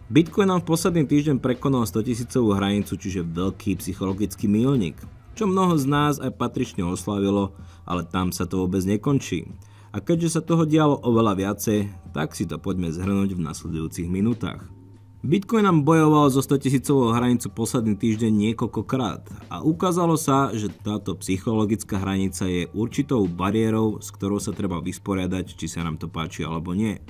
Bitcoin nám v posledný týždeň prekonal 100 000 hranicu, čiže veľký psychologický míľnik, čo mnoho z nás aj patrične oslavilo, ale tam sa to vôbec nekončí. A keďže sa toho dialo oveľa viacej, tak si to poďme zhrnúť v nasledujúcich minútach. Bitcoin nám bojoval zo 100 000 hranicu posledný týždeň niekoľkokrát a ukázalo sa, že táto psychologická hranica je určitou bariérou, s ktorou sa treba vysporiadať, či sa nám to páči alebo nie.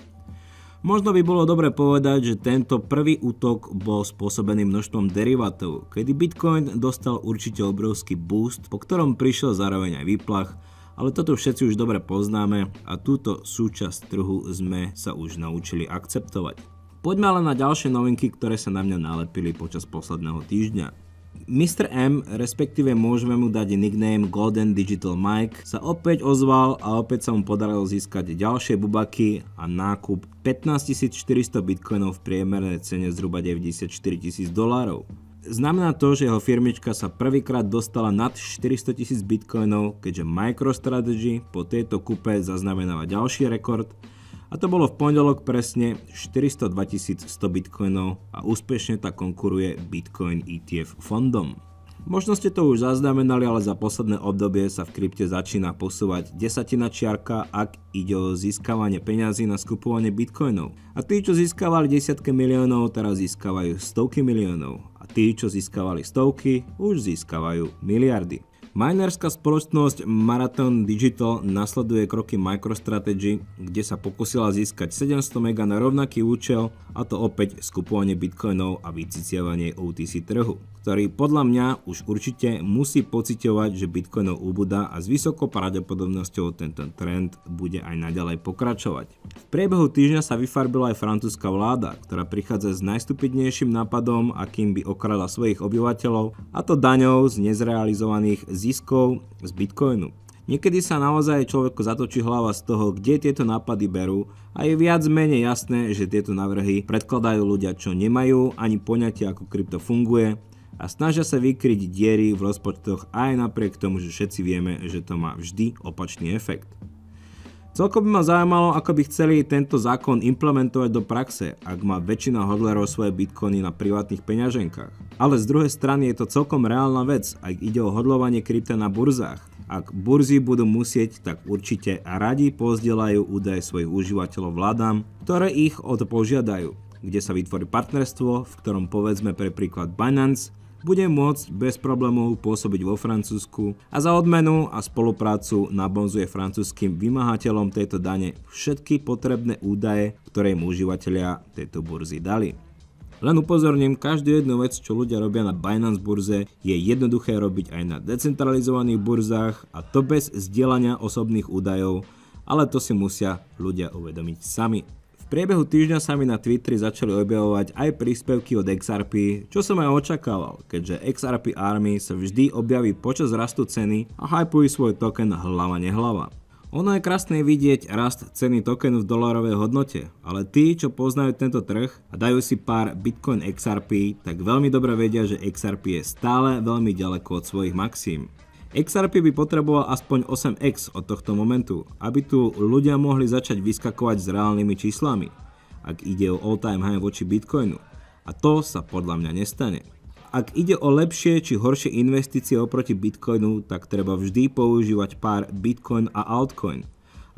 Možno by bolo dobre povedať, že tento prvý útok bol spôsobený množstvom derivátov, kedy Bitcoin dostal určite obrovský boost, po ktorom prišiel zároveň aj výplach, ale toto všetci už dobre poznáme a túto súčasť trhu sme sa už naučili akceptovať. Poďme ale na ďalšie novinky, ktoré sa na mňa nalepili počas posledného týždňa. Mr. M, respektíve môžeme mu dať nickname Golden Digital Mike, sa opäť ozval a opäť sa mu podarilo získať ďalšie bubaky a nákup 15 400 bitcoinov v priemernej cene zhruba $94 000. Znamená to, že jeho firmička sa prvýkrát dostala nad 400 000 bitcoinov, keďže MicroStrategy po tejto kúpe zaznamenáva ďalší rekord. A to bolo v pondelok presne 402 100 bitcoinov a úspešne tak konkuruje Bitcoin ETF fondom. Možno ste to už zaznamenali, ale za posledné obdobie sa v krypte začína posúvať desatina čiarka, ak ide o získavanie peňazí na skupovanie bitcoinov. A tí, čo získavali desiatky miliónov, teraz získavajú stovky miliónov. A tí, čo získavali stovky, už získavajú miliardy. Minerská spoločnosť Marathon Digital nasleduje kroky MicroStrategy, kde sa pokusila získať 700 MB na rovnaký účel, a to opäť skupovanie bitcoinov a vyciciavanie OTC trhu, ktorý podľa mňa už určite musí pociťovať, že bitcoinov ubúda a s vysokou pravdepodobnosťou tento trend bude aj naďalej pokračovať. V priebehu týždňa sa vyfarbila aj francúzska vláda, ktorá prichádza s najstupidnejším nápadom, akým by okradla svojich obyvateľov, a to daňou z nezrealizovaných ziskov z bitcoinu. Niekedy sa naozaj človeku zatočí hlava z toho, kde tieto nápady berú, a je viac menej jasné, že tieto návrhy predkladajú ľudia, čo nemajú ani poňatie, ako krypto funguje, a snažia sa vykryť diery v rozpočtoch aj napriek tomu, že všetci vieme, že to má vždy opačný efekt. Celkom by ma zaujímalo, ako by chceli tento zákon implementovať do praxe, ak má väčšina hodlerov svoje bitcoiny na privátnych peňaženkách. Ale z druhej strany je to celkom reálna vec, ak ide o hodlovanie krypta na burzách. Ak burzy budú musieť, tak určite radi pozdieľajú údaje svojich užívateľov vládám, ktoré ich o to požiadajú, kde sa vytvorí partnerstvo, v ktorom povedzme pre príklad Binance bude môcť bez problémov pôsobiť vo Francúzsku a za odmenu a spoluprácu nabonzuje francúzskym vymáhateľom tejto dane všetky potrebné údaje, ktoré im užívateľia tejto burzy dali. Len upozorním, každú jednu vec, čo ľudia robia na Binance burze, je jednoduché robiť aj na decentralizovaných burzách, a to bez zdieľania osobných údajov, ale to si musia ľudia uvedomiť sami. V priebehu týždňa sa mi na Twitteri začali objavovať aj príspevky od XRP, čo som aj očakával, keďže XRP Army sa vždy objaví počas rastu ceny a hypujú svoj token hlava nehlava. Ono je krásne vidieť rast ceny tokenu v dolarovej hodnote, ale tí, čo poznajú tento trh a dajú si pár Bitcoin XRP, tak veľmi dobre vedia, že XRP je stále veľmi ďaleko od svojich maxím. XRP by potreboval aspoň 8x od tohto momentu, aby tu ľudia mohli začať vyskakovať s reálnymi číslami, ak ide o all-time high voči Bitcoinu. A to sa podľa mňa nestane. Ak ide o lepšie či horšie investície oproti Bitcoinu, tak treba vždy používať pár Bitcoin a altcoin.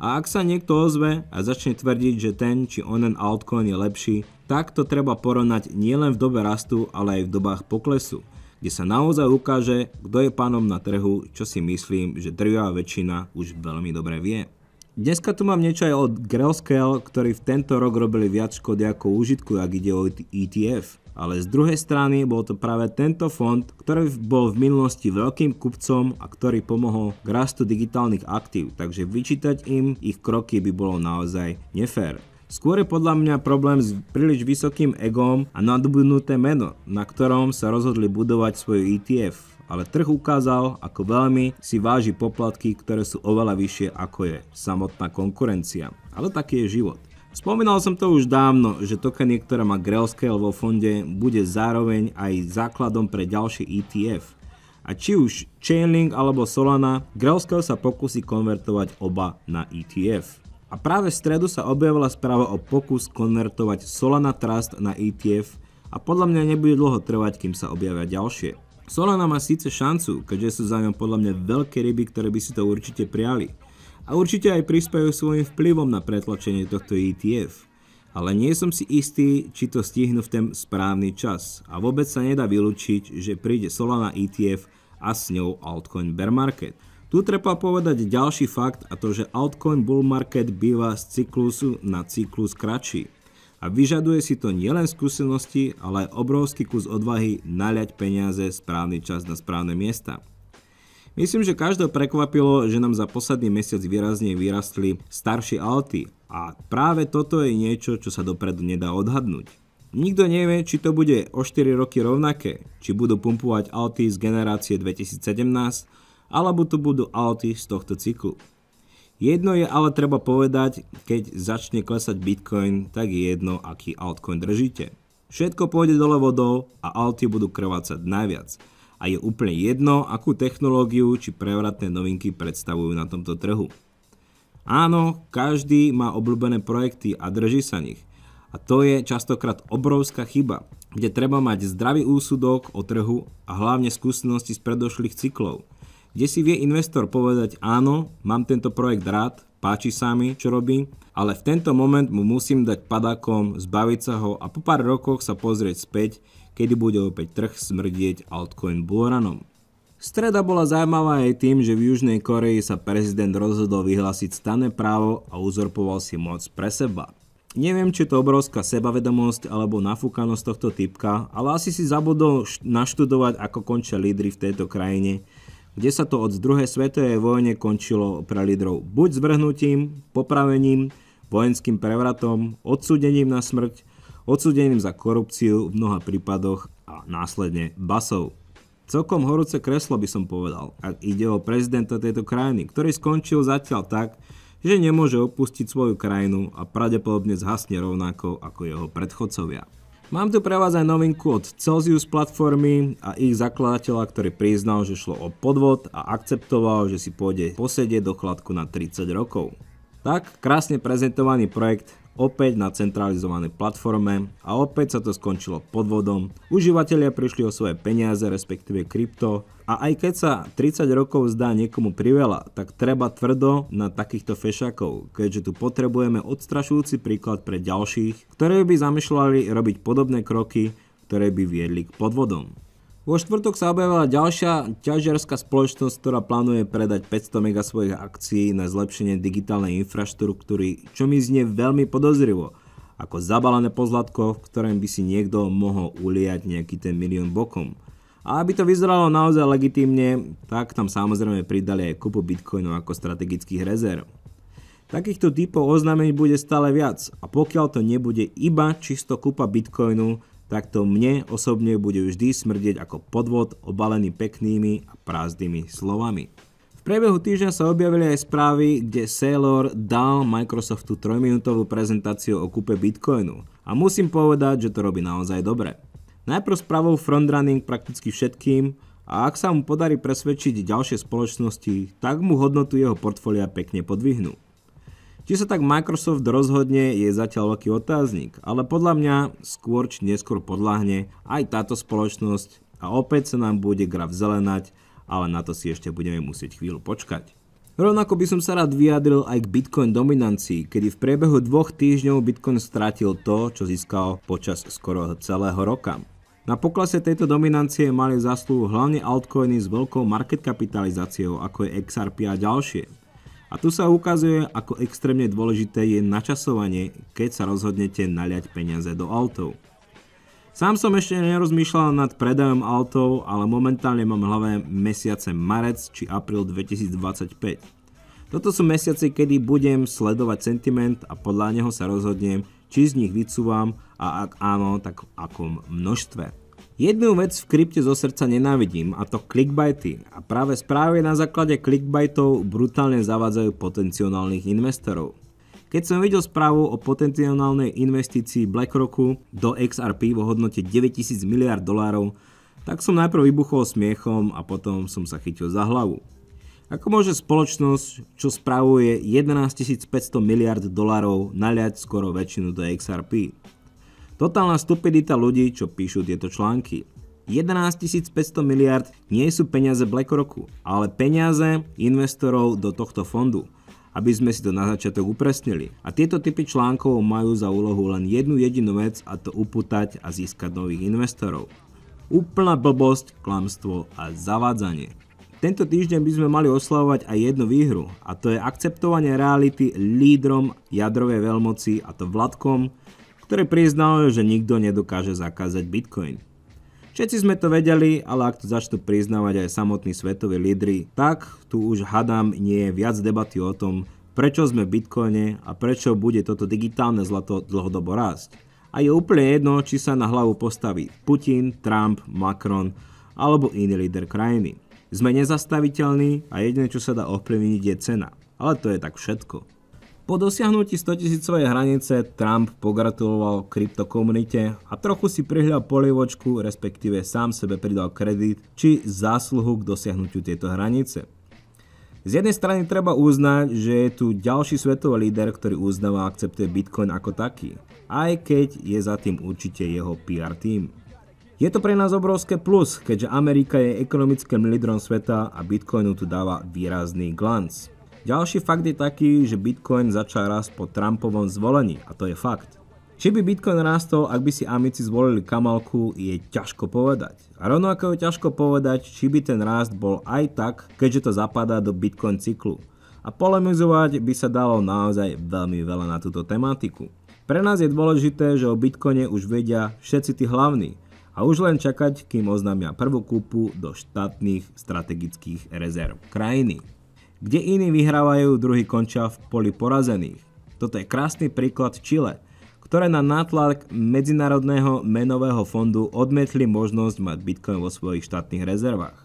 A ak sa niekto ozve a začne tvrdiť, že ten či onen altcoin je lepší, tak to treba porovnať nielen v dobe rastu, ale aj v dobách poklesu, kde sa naozaj ukáže, kto je pánom na trhu, čo si myslím, že drvivá väčšina už veľmi dobre vie. Dneska tu mám niečo aj od Grayscale, ktorí v tento rok robili viac škody ako úžitku, ak ide o ETF. Ale z druhej strany bol to práve tento fond, ktorý bol v minulosti veľkým kupcom a ktorý pomohol k rastu digitálnych aktív, takže vyčítať im ich kroky by bolo naozaj nefér. Skôr je podľa mňa problém s príliš vysokým egom a nadobudnuté meno, na ktorom sa rozhodli budovať svoj ETF. Ale trh ukázal, ako veľmi si váži poplatky, ktoré sú oveľa vyššie, ako je samotná konkurencia. Ale taký je život. Spomínal som to už dávno, že tokeny, ktoré má Grayscale vo fonde, bude zároveň aj základom pre ďalšie ETF. A či už Chainlink alebo Solana, Grayscale sa pokusí konvertovať oba na ETF. A práve v stredu sa objavila správa o pokus konvertovať Solana Trust na ETF a podľa mňa nebude dlho trvať, kým sa objavia ďalšie. Solana má síce šancu, keďže sú za ňom podľa mňa veľké ryby, ktoré by si to určite prijali. A určite aj prispejú svojím vplyvom na pretlačenie tohto ETF. Ale nie som si istý, či to stihnú v ten správny čas. A vôbec sa nedá vylúčiť, že príde Solana ETF a s ňou altcoin bear market. Tu treba povedať ďalší fakt, a to, že altcoin bull market býva z cyklusu na cyklus kratší. A vyžaduje si to nielen skúsenosti, ale aj obrovský kus odvahy naliať peniaze správny čas na správne miesta. Myslím, že každého prekvapilo, že nám za posledný mesiac výrazne vyrastli staršie alty a práve toto je niečo, čo sa dopredu nedá odhadnúť. Nikto nevie, či to bude o 4 roky rovnaké, či budú pumpovať alty z generácie 2017, alebo to budú alty z tohto cyklu. Jedno je ale treba povedať, keď začne klesať Bitcoin, tak je jedno, aký altcoin držíte. Všetko pôjde dole vodou a alty budú krvácať najviac. A je úplne jedno, akú technológiu či prevratné novinky predstavujú na tomto trhu. Áno, každý má obľúbené projekty a drží sa nich. A to je častokrát obrovská chyba, kde treba mať zdravý úsudok o trhu a hlavne skúsenosti z predošlých cyklov. Kde si vie investor povedať áno, mám tento projekt rád, páči sa mi, čo robí, ale v tento moment mu musím dať padákom, zbaviť sa ho a po pár rokoch sa pozrieť späť, kedy bude opäť trh smrdieť altcoin bullrunom. Streda bola zaujímavá aj tým, že v Južnej Koreji sa prezident rozhodol vyhlásiť stanné právo a uzurpoval si moc pre seba. Neviem, či je to obrovská sebavedomosť alebo nafúkanosť tohto typka, ale asi si zabudol naštudovať, ako končia lídri v tejto krajine, kde sa to od druhej svetovej vojne končilo pre lídrov buď zvrhnutím, popravením, vojenským prevratom, odsúdením na smrť, odsúdením za korupciu v mnoha prípadoch a následne basou. Celkom horúce kreslo by som povedal, ak ide o prezidenta tejto krajiny, ktorý skončil zatiaľ tak, že nemôže opustiť svoju krajinu a pravdepodobne zhasne rovnako ako jeho predchodcovia. Mám tu pre vás aj novinku od Celsius platformy a ich zakladateľa, ktorý priznal, že šlo o podvod a akceptoval, že si pôjde posedieť do chladku na 30 rokov. Tak, krásne prezentovaný projekt opäť na centralizovanej platforme a opäť sa to skončilo podvodom. Užívateľia prišli o svoje peniaze, respektíve krypto, a aj keď sa 30 rokov zdá niekomu priveľa, tak treba tvrdo na takýchto fešakov, keďže tu potrebujeme odstrašujúci príklad pre ďalších, ktoré by zamýšľali robiť podobné kroky, ktoré by viedli k podvodom. Vo štvrtok sa objavila ďalšia ťažiarska spoločnosť, ktorá plánuje predať 500 mega svojich akcií na zlepšenie digitálnej infraštruktúry, čo mi znie veľmi podozrivo, ako zabalené pozlátko, v ktorom by si niekto mohol uliať nejaký ten milión bokom. A aby to vyzeralo naozaj legitímne, tak tam samozrejme pridali aj kúpu bitcoinov ako strategických rezerv. Takýchto typov oznámení bude stále viac a pokiaľ to nebude iba čisto kúpa bitcoinu, tak to mne osobne bude vždy smrdieť ako podvod obalený peknými a prázdnymi slovami. V priebehu týždňa sa objavili aj správy, kde Saylor dal Microsoftu 3-minútovú prezentáciu o kúpe bitcoinu a musím povedať, že to robí naozaj dobre. Najprv spravil frontrunning prakticky všetkým a ak sa mu podarí presvedčiť ďalšie spoločnosti, tak mu hodnotu jeho portfólia pekne podvihnú. Či sa tak Microsoft rozhodne, je zatiaľ veľký otáznik, ale podľa mňa skôr či neskôr podľahne aj táto spoločnosť a opäť sa nám bude graf zelenať, ale na to si ešte budeme musieť chvíľu počkať. Rovnako by som sa rád vyjadril aj k Bitcoin dominancii, kedy v priebehu 2 týždňov Bitcoin stratil to, čo získal počas skoro celého roka. Na poklese tejto dominancie mali zásluhu hlavne altcoiny s veľkou market kapitalizáciou, ako je XRP a ďalšie. A tu sa ukazuje, ako extrémne dôležité je načasovanie, keď sa rozhodnete naliať peniaze do altov. Sám som ešte nerozmýšľal nad predajom altov, ale momentálne mám v hlave mesiace marec či apríl 2025. Toto sú mesiace, kedy budem sledovať sentiment a podľa neho sa rozhodnem, či z nich vycúvam a ak áno, tak v akom množstve. Jednu vec v krypte zo srdca nenávidím, a to clickbaity. A práve správy na základe clickbaitov brutálne zavádzajú potenciálnych investorov. Keď som videl správu o potenciálnej investícii BlackRocku do XRP vo hodnote $9,000 miliárd, tak som najprv vybuchol smiechom a potom som sa chytil za hlavu. Ako môže spoločnosť, čo spravuje 11 500 miliard dolárov, naliať skoro väčšinu do XRP? Totálna stupidita ľudí, čo píšu tieto články. 11 500 miliard nie sú peniaze BlackRocku, ale peniaze investorov do tohto fondu, aby sme si to na začiatok upresnili. A tieto typy článkov majú za úlohu len jednu jedinú vec, a to upútať a získať nových investorov. Úplná blbosť, klamstvo a zavádzanie. Tento týždeň by sme mali oslavovať aj jednu výhru, a to je akceptovanie reality lídrom jadrovej veľmoci, a to Vladkom, ktorý priznal, že nikto nedokáže zakázať Bitcoin. Všetci sme to vedeli, ale ak to začnú priznávať aj samotní svetoví lídri, tak tu už hadám nie je viac debaty o tom, prečo sme v Bitcoine a prečo bude toto digitálne zlato dlhodobo rásť. A je úplne jedno, či sa na hlavu postaví Putin, Trump, Macron alebo iný líder krajiny. Sme nezastaviteľní a jediné, čo sa dá ovplyvniť, je cena. Ale to je tak všetko. Po dosiahnutí 100 000 hranice Trump pogratuloval kryptokomunite a trochu si prihľal polievočku, respektíve sám sebe pridal kredit či zásluhu k dosiahnutiu tejto hranice. Z jednej strany treba uznať, že je tu ďalší svetový líder, ktorý uznáva a akceptuje Bitcoin ako taký, aj keď je za tým určite jeho PR tým. Je to pre nás obrovské plus, keďže Amerika je ekonomickým lídrom sveta a Bitcoinu tu dáva výrazný glanc. Ďalší fakt je taký, že Bitcoin začal rásť po Trumpovom zvolení, a to je fakt. Či by Bitcoin rástol, ak by si Amici zvolili Kamalku, je ťažko povedať. A rovnako je ťažko povedať, či by ten rast bol aj tak, keďže to zapadá do Bitcoin cyklu. A polemizovať by sa dalo naozaj veľmi veľa na túto tematiku. Pre nás je dôležité, že o Bitcoine už vedia všetci tí hlavní. A už len čakať, kým oznámia prvú kúpu do štátnych strategických rezerv krajiny. Kde iní vyhrávajú, druhí končia v poli porazených. Toto je krásny príklad Chile, ktoré na nátlak Medzinárodného menového fondu odmietli možnosť mať Bitcoin vo svojich štátnych rezervách.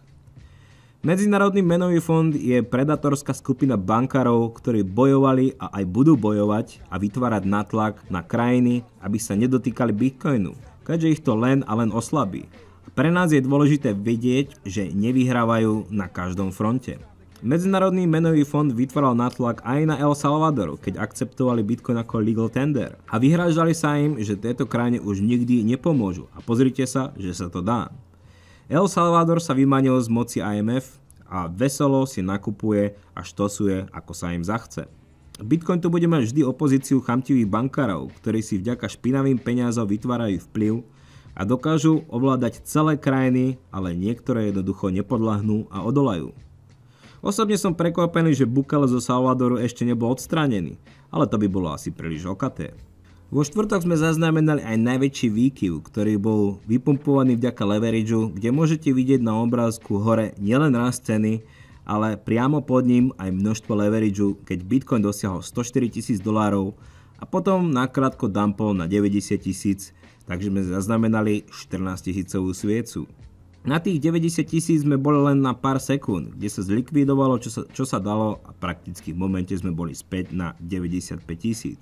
Medzinárodný menový fond je predatorská skupina bankárov, ktorí bojovali a aj budú bojovať a vytvárať nátlak na krajiny, aby sa nedotýkali Bitcoinu, keďže ich to len a len oslabí. Pre nás je dôležité vedieť, že nevyhrávajú na každom fronte. Medzinárodný menový fond vytváral nátlak aj na El Salvador, keď akceptovali Bitcoin ako legal tender. A vyhrážali sa im, že tieto krajine už nikdy nepomôžu. A pozrite sa, že sa to dá. El Salvador sa vymanil z moci IMF a veselo si nakupuje a štosuje, ako sa im zachce. Bitcoin tu bude mať vždy opozíciu chamtivých bankárov, ktorí si vďaka špinavým peniazom vytvárajú vplyv a dokážu ovládať celé krajiny, ale niektoré jednoducho nepodľahnú a odolajú. Osobne som prekvapený, že Bukele zo Salvadoru ešte nebol odstránený, ale to by bolo asi príliš okaté. Vo štvrtok sme zaznamenali aj najväčší výkyv, ktorý bol vypumpovaný vďaka leverageu, kde môžete vidieť na obrázku hore nielen rast ceny, ale priamo pod ním aj množstvo leverageu, keď Bitcoin dosiahol $104 000 a potom nakrátko dumpol na 90 000, takže sme zaznamenali 14 000 sviecu. Na tých 90 000 sme boli len na pár sekúnd, kde sa zlikvidovalo, čo sa dalo a prakticky v momente sme boli späť na 95 000.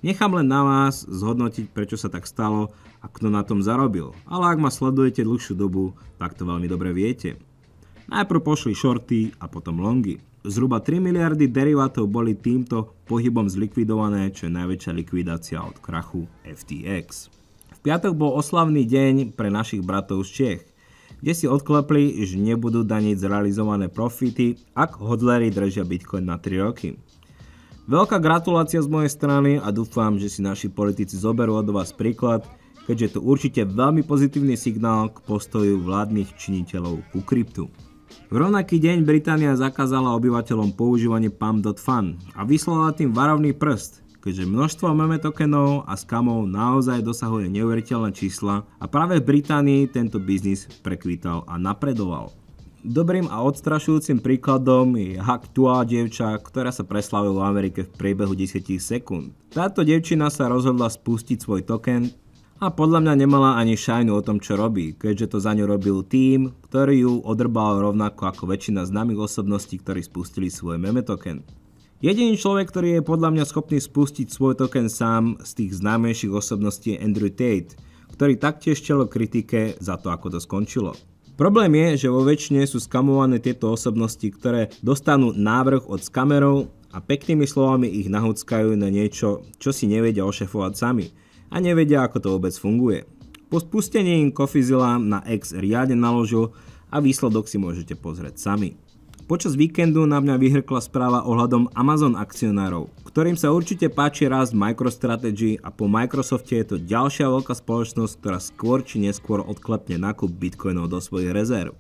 Nechám len na vás zhodnotiť, prečo sa tak stalo a kto na tom zarobil, ale ak ma sledujete dlhšiu dobu, tak to veľmi dobre viete. Najprv pošli shorty a potom longy. Zhruba 3 miliardy derivátov boli týmto pohybom zlikvidované, čo je najväčšia likvidácia od krachu FTX. V piatok bol oslavný deň pre našich bratov z Čech, kde si odklepli, že nebudú daniť zrealizované profity, ak hodleri držia Bitcoin na 3 roky. Veľká gratulácia z mojej strany a dúfam, že si naši politici zoberú od vás príklad, keďže je to určite veľmi pozitívny signál k postoju vládnych činiteľov ku kryptu. V rovnaký deň Británia zakázala obyvateľom používanie pump.fun a vyslala tým varovný prst, keďže množstvo meme tokenov a skamov naozaj dosahuje neuveriteľné čísla a práve v Británii tento biznis prekvítal a napredoval. Dobrým a odstrašujúcim príkladom je hack-tuá dievča, ktorá sa preslavila v Amerike v priebehu 10 sekúnd. Táto dievčina sa rozhodla spustiť svoj token a podľa mňa nemala ani šajnu o tom, čo robí, keďže to za ňu robil tím, ktorý ju odrbal rovnako ako väčšina známych osobností, ktorí spustili svoj meme token. Jediný človek, ktorý je podľa mňa schopný spustiť svoj token sám z tých známejších osobností je Andrew Tate, ktorý taktiež čelil kritike za to, ako to skončilo. Problém je, že vo väčšine sú skamované tieto osobnosti, ktoré dostanú návrh od skamerov a peknými slovami ich nahuckajú na niečo, čo si nevedia ošefovať sami a nevedia, ako to vôbec funguje. Po spustení im CoffeeZilla na X riadne naložil a výsledok si môžete pozrieť sami. Počas víkendu na mňa vyhrkla správa ohľadom Amazon akcionárov, ktorým sa určite páči rast MicroStrategy a po Microsofte je to ďalšia veľká spoločnosť, ktorá skôr či neskôr odklepne nákup bitcoinov do svojich rezerv.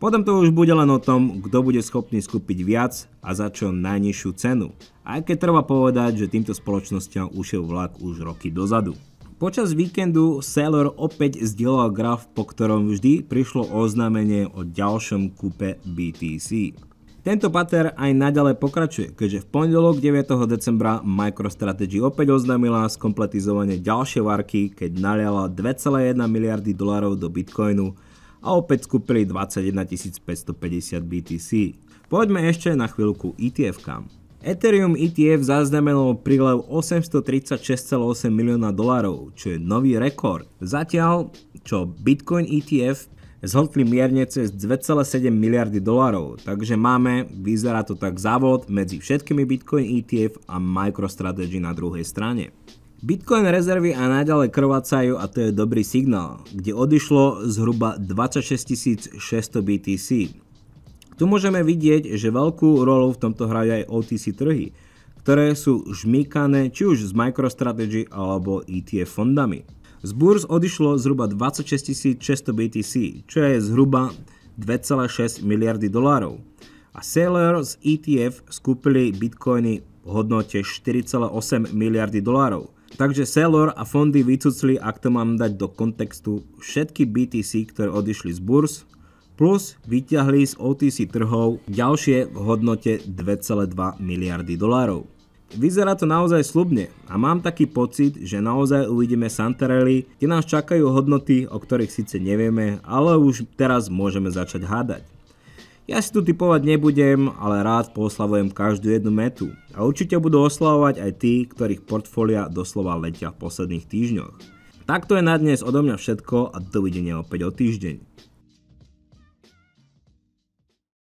Potom to už bude len o tom, kto bude schopný skúpiť viac a za čo najnižšiu cenu. Aj keď treba povedať, že týmto spoločnosťam ušiel vlak už roky dozadu. Počas víkendu Saylor opäť zdieľal graf, po ktorom vždy prišlo oznámenie o ďalšom kúpe BTC. Tento pattern aj naďalej pokračuje, keďže v pondelok 9. decembra MicroStrategy opäť oznámila skompletizovanie ďalšie varky, keď naliala 2,1 miliardy dolárov do Bitcoinu a opäť skúpili 21 550 BTC. Poďme ešte na chvíľku ETF-kám. Ethereum ETF zaznamenalo prílev 836,8 milióna dolárov, čo je nový rekord. Zatiaľ, čo Bitcoin ETF zhltli mierne cez 2,7 miliardy dolárov, takže vyzerá to tak závod medzi všetkými Bitcoin ETF a MicroStrategy na druhej strane. Bitcoin rezervy aj naďalej krvácajú a to je dobrý signál, kde odišlo zhruba 26 600 BTC. Tu môžeme vidieť, že veľkú rolu v tomto hrajú aj OTC trhy, ktoré sú žmýkané či už z MicroStrategy alebo ETF fondami. Z burs odišlo zhruba 26 600 BTC, čo je zhruba 2,6 miliardy dolárov. A Saylor z ETF skúpili bitcoiny v hodnote 4,8 miliardy dolárov. Takže Saylor a fondy vycucli, ak to mám dať do kontextu, všetky BTC, ktoré odišli z burs, plus vyťahli z OTC trhov ďalšie v hodnote 2,2 miliardy dolárov. Vyzerá to naozaj sľubne a mám taký pocit, že naozaj uvidíme Santarelli, kde nás čakajú hodnoty, o ktorých síce nevieme, ale už teraz môžeme začať hádať. Ja si tu tipovať nebudem, ale rád poslavujem každú jednu metu a určite budú oslavovať aj tí, ktorých portfólia doslova letia v posledných týždňoch. Takto je na dnes odo mňa všetko a dovidenia opäť o týždeň.